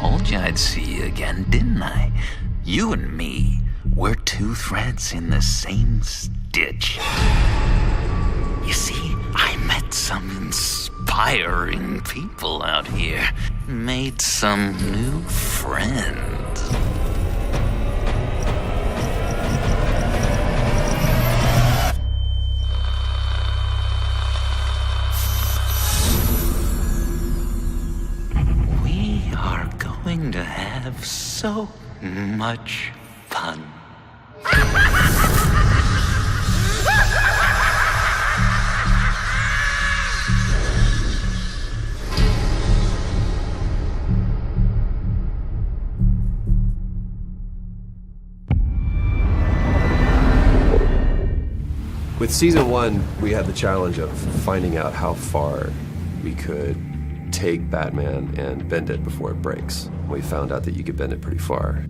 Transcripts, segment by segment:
told you I'd see you again, didn't I? You and me, we're two threads in the same stitch. You see, I met some inspiring people out here. Made some new friends. We are going to have so much fun. With season 1, we had the challenge of finding out how far we could take Batman and bend it before it breaks. We found out that you could bend it pretty far.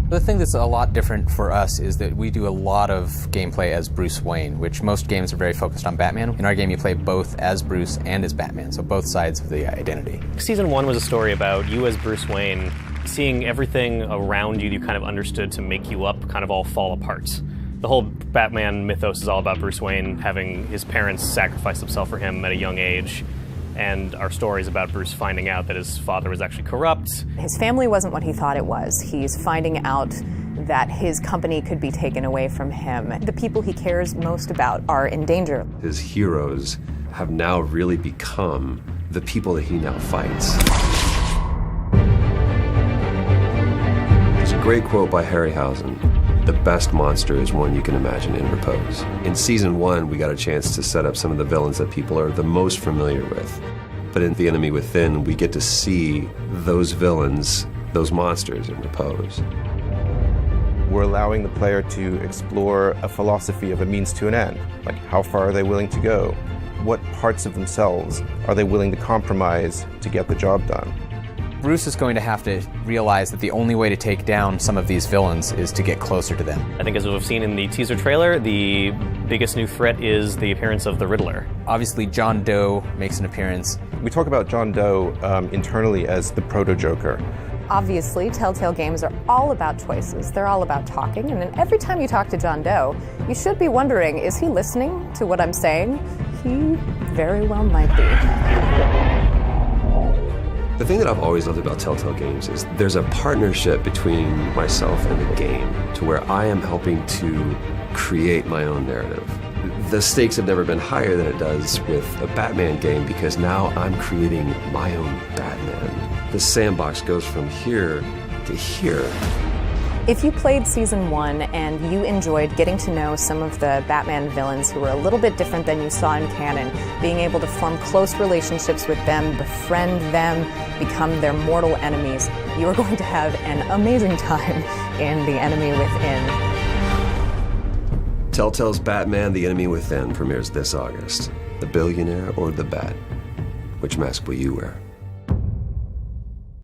The thing that's a lot different for us is that we do a lot of gameplay as Bruce Wayne, which most games are very focused on Batman. In our game, you play both as Bruce and as Batman, so both sides of the identity. Season 1 was a story about you as Bruce Wayne, seeing everything around you kind of understood to make you up kind of all fall apart. The whole Batman mythos is all about Bruce Wayne having his parents sacrifice themselves for him at a young age. And our story is about Bruce finding out that his father was actually corrupt. His family wasn't what he thought it was. He's finding out that his company could be taken away from him. The people he cares most about are in danger. His heroes have now really become the people that he now fights. There's a great quote by Harryhausen. The best monster is one you can imagine in repose. In season 1, we got a chance to set up some of the villains that people are the most familiar with. But in The Enemy Within, we get to see those villains, those monsters in repose. We're allowing the player to explore a philosophy of a means to an end. Like, how far are they willing to go? What parts of themselves are they willing to compromise to get the job done? Bruce is going to have to realize that the only way to take down some of these villains is to get closer to them. I think as we've seen in the teaser trailer, the biggest new threat is the appearance of the Riddler. Obviously, John Doe makes an appearance. We talk about John Doe internally as the proto-Joker. Obviously, Telltale games are all about choices. They're all about talking, and then every time you talk to John Doe, you should be wondering, is he listening to what I'm saying? He very well might be. The thing that I've always loved about Telltale games is there's a partnership between myself and the game to where I am helping to create my own narrative. The stakes have never been higher than it does with a Batman game because now I'm creating my own Batman. The sandbox goes from here to here. If you played season 1 and you enjoyed getting to know some of the Batman villains who were a little bit different than you saw in canon, being able to form close relationships with them, befriend them, become their mortal enemies, you are going to have an amazing time in The Enemy Within. Telltale's Batman: The Enemy Within premieres this August. The billionaire or the bat? Which mask will you wear?